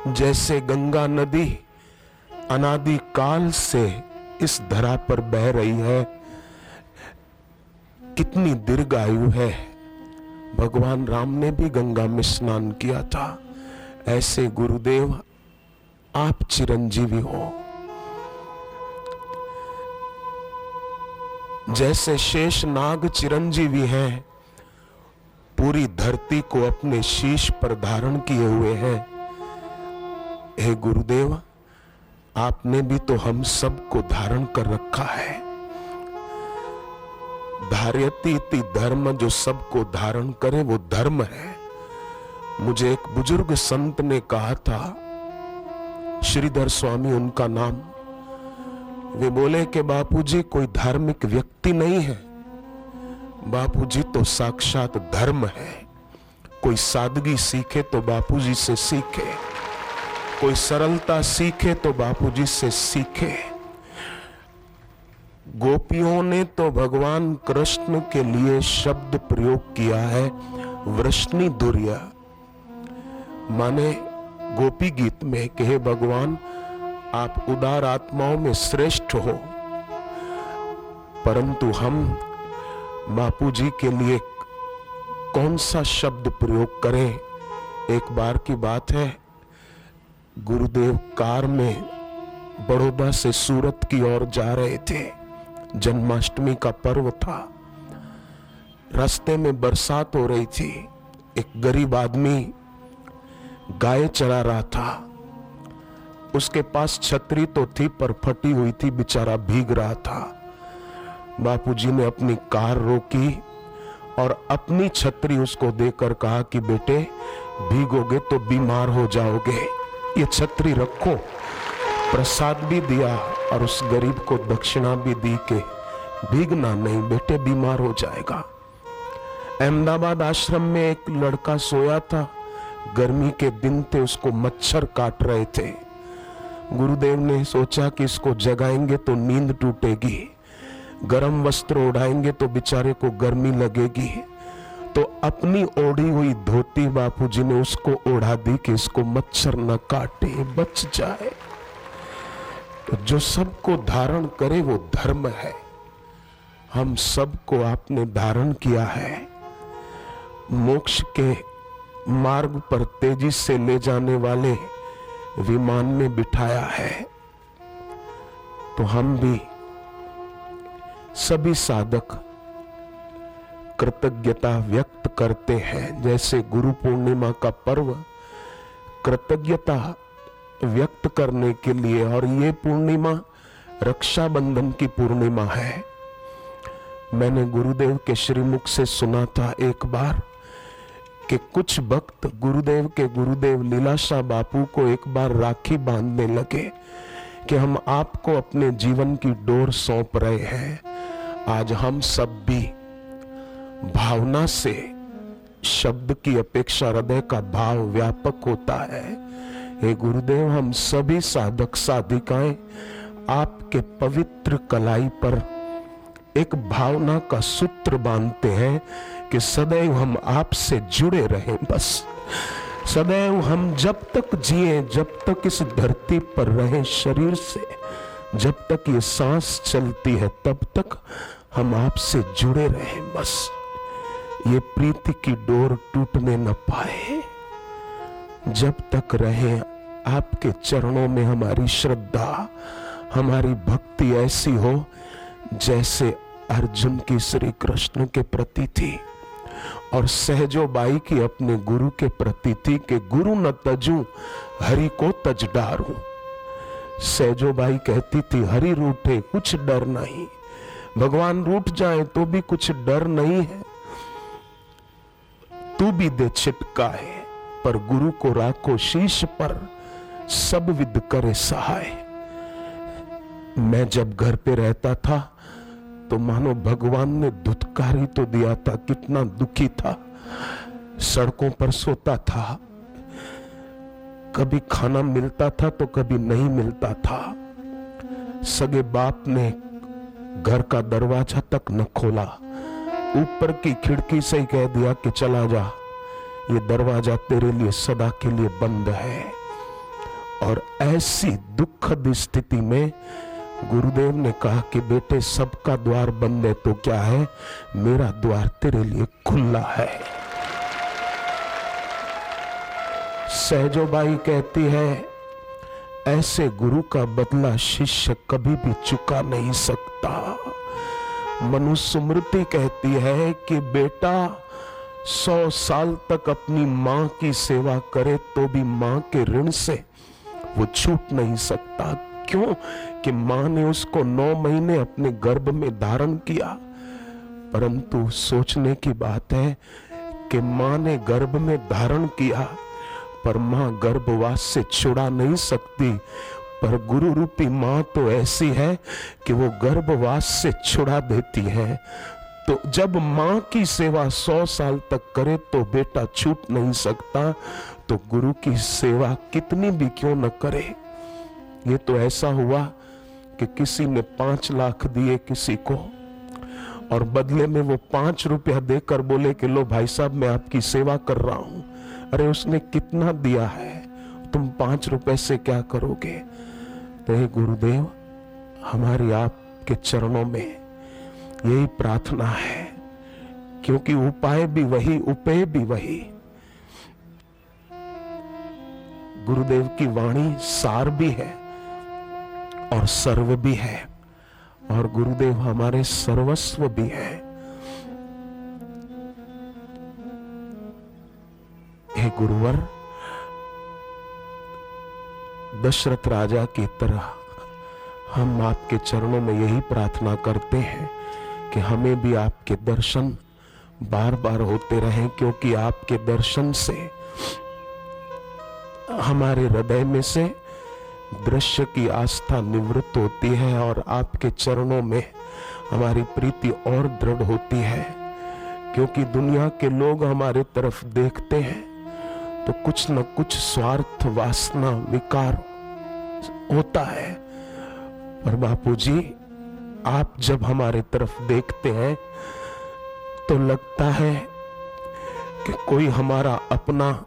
जैसे गंगा नदी अनादि काल से इस धरा पर बह रही है, कितनी दीर्घायु है। भगवान राम ने भी गंगा में स्नान किया था। ऐसे गुरुदेव आप चिरंजीवी हो। जैसे शेष नाग चिरंजीवी हैं, पूरी धरती को अपने शीश पर धारण किए हुए हैं। हे गुरुदेव, आपने भी तो हम सबको धारण कर रखा है। धार्यति इति धर्म, जो सबको धारण करे वो धर्म है। मुझे एक बुजुर्ग संत ने कहा था, श्रीधर स्वामी उनका नाम, वे बोले कि बापूजी कोई धार्मिक व्यक्ति नहीं है, बापूजी तो साक्षात धर्म है। कोई सादगी सीखे तो बापूजी से सीखे, कोई सरलता सीखे तो बापूजी से सीखे। गोपियों ने तो भगवान कृष्ण के लिए शब्द प्रयोग किया है वृष्णि दुर्या, माने गोपी गीत में कि हे भगवान आप उदार आत्माओं में श्रेष्ठ हो। परंतु हम बापूजी के लिए कौन सा शब्द प्रयोग करें। एक बार की बात है, गुरुदेव कार में बड़ौदा से सूरत की ओर जा रहे थे। जन्माष्टमी का पर्व था। रास्ते में बरसात हो रही थी। एक गरीब आदमी गाय चरा रहा था। उसके पास छतरी तो थी पर फटी हुई थी, बेचारा भीग रहा था। बापूजी ने अपनी कार रोकी और अपनी छतरी उसको देकर कहा कि बेटे भीगोगे तो बीमार हो जाओगे, ये छतरी रखो। प्रसाद भी दिया और उस गरीब को दक्षिणा भी दी कि भीगना नहीं बेटे, बीमार हो जाएगा। अहमदाबाद आश्रम में एक लड़का सोया था। गर्मी के दिन थे, उसको मच्छर काट रहे थे। गुरुदेव ने सोचा कि इसको जगाएंगे तो नींद टूटेगी, गर्म वस्त्र ओढ़ाएंगे तो बेचारे को गर्मी लगेगी। तो अपनी ओढ़ी हुई धोती बापूजी ने उसको ओढ़ा दी कि इसको मच्छर न काटे, बच जाए। तो जो सबको धारण करे वो धर्म है। हम सबको आपने धारण किया है, मोक्ष के मार्ग पर तेजी से ले जाने वाले विमान में बिठाया है। तो हम भी सभी साधक कृतज्ञता व्यक्त करते हैं। जैसे गुरु पूर्णिमा का पर्व कृतज्ञता व्यक्त करने के लिए, और ये पूर्णिमा रक्षाबंधन की पूर्णिमा है। मैंने गुरुदेव के श्रीमुख से सुना था एक बार कि कुछ भक्त गुरुदेव के गुरुदेव लीलाशाह बापू को एक बार राखी बांधने लगे कि हम आपको अपने जीवन की डोर सौंप रहे हैं। आज हम सब भी भावना से, शब्द की अपेक्षा हृदय का भाव व्यापक होता है। हे गुरुदेव, हम सभी साधक साधिकाएं आपके पवित्र कलाई पर एक भावना का सूत्र बांधते हैं कि सदैव हम आपसे जुड़े रहें। बस सदैव हम जब तक जिए, जब तक इस धरती पर रहें शरीर से, जब तक ये सांस चलती है तब तक हम आपसे जुड़े रहें। बस ये प्रीति की डोर टूटने न पाए। जब तक रहें आपके चरणों में हमारी श्रद्धा, हमारी भक्ति ऐसी हो जैसे अर्जुन की श्री कृष्ण के प्रति थी और सहजोबाई की अपने गुरु के प्रति थी कि गुरु न तजू हरि को तज डारू। सहजोबाई कहती थी हरि रूठे कुछ डर नहीं, भगवान रूठ जाए तो भी कुछ डर नहीं है। तू भी दे छिटकाए पर गुरु को राखो शीश पर, सब विद करे सहाय। मैं जब घर पे रहता था तो मानो भगवान ने धुतकारी तो दिया था, कितना दुखी था। सड़कों पर सोता था, कभी खाना मिलता था तो कभी नहीं मिलता था। सगे बाप ने घर का दरवाजा तक न खोला, ऊपर की खिड़की से ही कह दिया कि चला जा, ये दरवाजा तेरे लिए सदा के लिए बंद है। और ऐसी दुखद स्थिति में गुरुदेव ने कहा कि बेटे, सबका द्वार बंद है तो क्या है, मेरा द्वार तेरे लिए खुला है। सहजोबाई कहती है, ऐसे गुरु का बदला शिष्य कभी भी चुका नहीं सकता। मनुस्मृति कहती है कि बेटा 100 साल तक अपनी मां की सेवा करे तो भी मां के ऋण से वो छूट नहीं सकता। क्यों? कि मां ने उसको 9 महीने अपने गर्भ में धारण किया। परंतु सोचने की बात है कि मां ने गर्भ में धारण किया, पर मां गर्भवास से छुड़ा नहीं सकती। पर गुरु रूपी मां तो ऐसी है कि वो गर्भवास से छुड़ा देती है। तो जब मां की सेवा 100 साल तक करे तो बेटा छूट नहीं सकता, तो गुरु की सेवा कितनी भी क्यों न करे। ये तो ऐसा हुआ कि किसी ने 5 लाख दिए किसी को, और बदले में वो 5 रुपया देकर बोले कि लो भाई साहब, मैं आपकी सेवा कर रहा हूं। अरे उसने कितना दिया है, तुम 5 रुपए से क्या करोगे। तो हे गुरुदेव, हमारी आपके चरणों में यही प्रार्थना है, क्योंकि उपाय भी वही, उपेय भी वही। गुरुदेव की वाणी सार भी है और सर्व भी है, और गुरुदेव हमारे सर्वस्व भी है। हे गुरुवर, दशरथ राजा की तरह हम आपके चरणों में यही प्रार्थना करते हैं कि हमें भी आपके दर्शन बार बार होते रहें, क्योंकि आपके दर्शन से हमारे हृदय में से दृश्य की आस्था निवृत्त होती है और आपके चरणों में हमारी प्रीति और दृढ़ होती है। क्योंकि दुनिया के लोग हमारे तरफ देखते हैं तो कुछ न कुछ स्वार्थ, वासना, विकार होता है। पर बापू जी, आप जब हमारे तरफ देखते हैं तो लगता है कि कोई हमारा अपना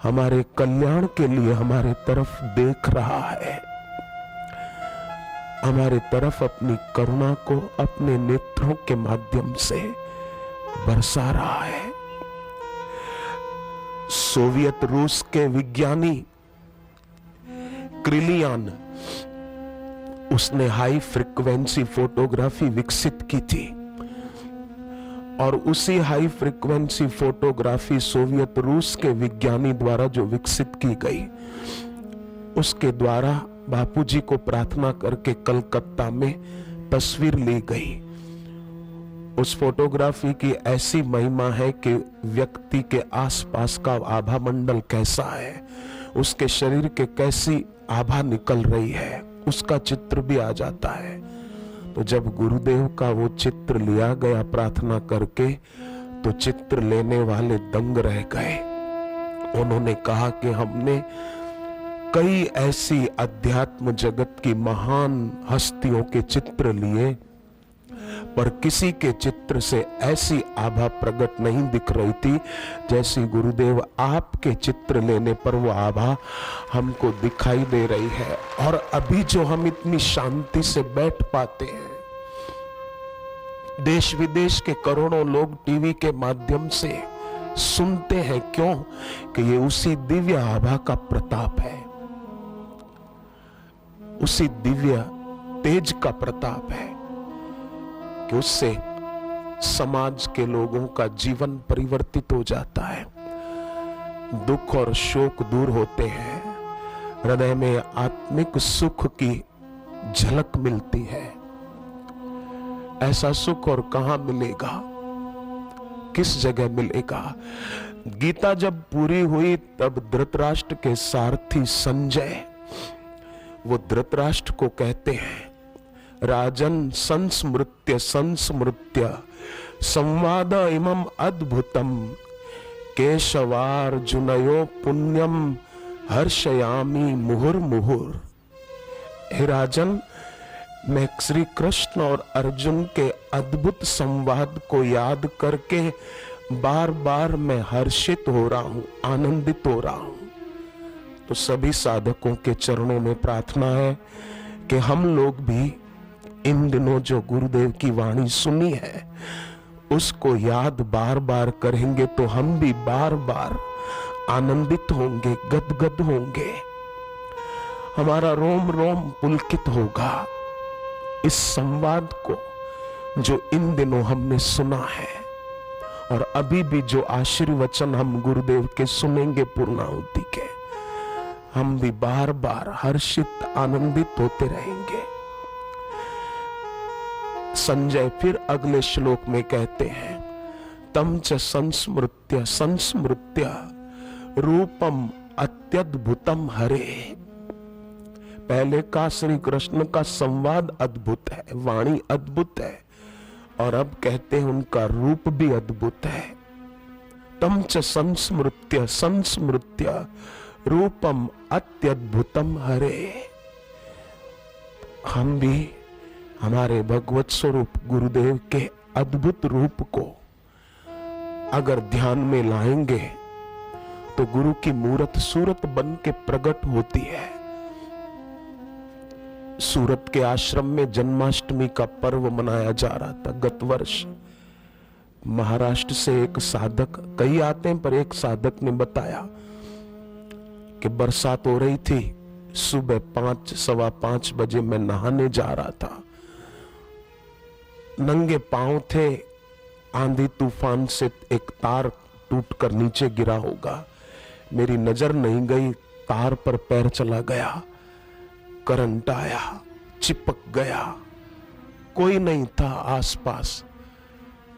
हमारे कल्याण के लिए हमारे तरफ देख रहा है, हमारे तरफ अपनी करुणा को अपने नेत्रों के माध्यम से बरसा रहा है। सोवियत रूस के विज्ञानी क्रिलियान, उसने हाई फ्रीक्वेंसी फोटोग्राफी विकसित की थी, और उसी हाई फ्रीक्वेंसी फोटोग्राफी सोवियत रूस के विज्ञानी द्वारा जो विकसित की गई, उसके द्वारा बापूजी को प्रार्थना करके कलकत्ता में तस्वीर ली गई। उस फोटोग्राफी की ऐसी महिमा है कि व्यक्ति के आसपास का आभा मंडल कैसा है, उसके शरीर के कैसी आभा निकल रही है, उसका चित्र भी आ जाता है। तो जब गुरुदेव का वो चित्र लिया गया प्रार्थना करके, तो चित्र लेने वाले दंग रह गए। उन्होंने कहा कि हमने कई ऐसी अध्यात्म जगत की महान हस्तियों के चित्र लिए, पर किसी के चित्र से ऐसी आभा प्रकट नहीं दिख रही थी जैसी गुरुदेव आपके चित्र लेने पर वो आभा हमको दिखाई दे रही है। और अभी जो हम इतनी शांति से बैठ पाते हैं, देश विदेश के करोड़ों लोग टीवी के माध्यम से सुनते हैं, क्यों? कि ये उसी दिव्य आभा का प्रताप है, उसी दिव्य तेज का प्रताप है कि उससे समाज के लोगों का जीवन परिवर्तित हो जाता है, दुख और शोक दूर होते हैं, हृदय में आत्मिक सुख की झलक मिलती है। ऐसा सुख और कहां मिलेगा, किस जगह मिलेगा? गीता जब पूरी हुई तब धृतराष्ट्र के सारथी संजय वो धृतराष्ट्र को कहते हैं, राजन संस्मृत्य संस्मृत्य संवाद इमम अद्भुतम केशवार्जुनयो पुण्यम हर्षयामी मुहुर्मुहुर। हे राजन, मैं श्री कृष्ण और अर्जुन के अद्भुत संवाद को याद करके बार बार मैं हर्षित हो रहा हूं, आनंदित हो रहा हूं। तो सभी साधकों के चरणों में प्रार्थना है कि हम लोग भी इन दिनों जो गुरुदेव की वाणी सुनी है उसको याद बार बार करेंगे तो हम भी बार बार आनंदित होंगे, गदगद होंगे, हमारा रोम रोम पुलकित होगा इस संवाद को जो इन दिनों हमने सुना है। और अभी भी जो आशीर्वचन हम गुरुदेव के सुनेंगे पूर्णाहुति के, हम भी बार बार हर्षित आनंदित होते रहेंगे। संजय फिर अगले श्लोक में कहते हैं, तम च संस्मृत्य संस्मृत्य रूपम अत्यद्भुतम हरे। पहले का श्री कृष्ण का संवाद अद्भुत है, वाणी अद्भुत है, और अब कहते हैं उनका रूप भी अद्भुत है। तम च संस्मृत्य संस्मृत्य रूपम अत्यद्भुतम हरे। हम भी हमारे भगवत स्वरूप गुरुदेव के अद्भुत रूप को अगर ध्यान में लाएंगे तो गुरु की मूरत सूरत बन के प्रकट होती है। सूरत के आश्रम में जन्माष्टमी का पर्व मनाया जा रहा था गत वर्ष। महाराष्ट्र से एक साधक, कई आते हैं पर एक साधक ने बताया कि बरसात हो रही थी, सुबह 5 सवा 5 बजे मैं नहाने जा रहा था, नंगे पांव थे, आंधी तूफान से एक तार टूटकर नीचे गिरा होगा, मेरी नजर नहीं गई, तार पर पैर चला गया, करंट आया, चिपक गया, कोई नहीं था आसपास।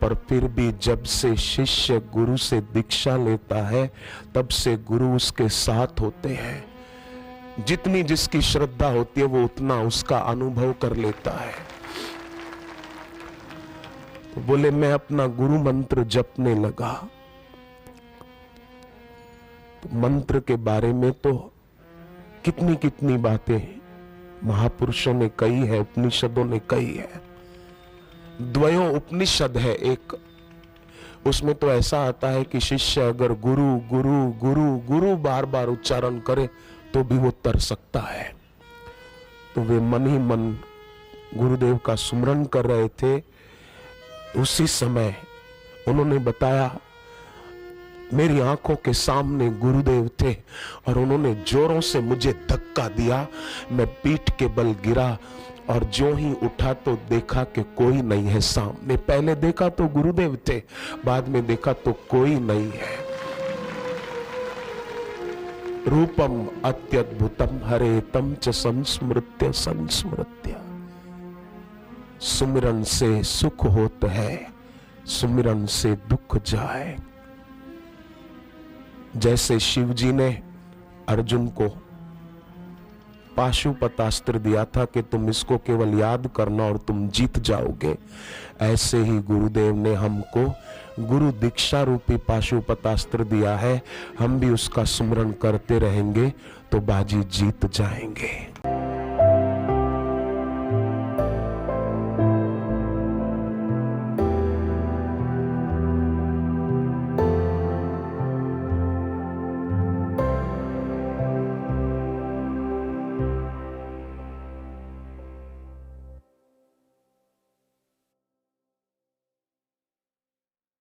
पर फिर भी जब से शिष्य गुरु से दीक्षा लेता है तब से गुरु उसके साथ होते हैं। जितनी जिसकी श्रद्धा होती है वो उतना उसका अनुभव कर लेता है। तो बोले मैं अपना गुरु मंत्र जपने लगा, तो मंत्र के बारे में तो कितनी कितनी बातें महापुरुषों ने कही है, उपनिषदों ने कही है। द्वयों उपनिषद है एक, उसमें तो ऐसा आता है कि शिष्य अगर गुरु गुरु गुरु गुरु बार बार उच्चारण करे तो भी वो तर सकता है। तो वे मन ही मन गुरुदेव का सुमरन कर रहे थे। उसी समय उन्होंने बताया मेरी आंखों के सामने गुरुदेव थे और उन्होंने जोरों से मुझे धक्का दिया, मैं पीठ के बल गिरा और जो ही उठा तो देखा कि कोई नहीं है सामने। पहले देखा तो गुरुदेव थे, बाद में देखा तो कोई नहीं है। रूपम अत्यद्भुतम हरे तम च संस्मृत्य संस्मृत्य। सुमिरन से सुख होता है, सुमिरन से दुख जाए। जैसे शिव जी ने अर्जुन को पाशुपतास्त्र दिया था कि तुम इसको केवल याद करना और तुम जीत जाओगे, ऐसे ही गुरुदेव ने हमको गुरु दीक्षा रूपी पाशुपतास्त्र दिया है। हम भी उसका सुमरन करते रहेंगे तो बाजी जीत जाएंगे।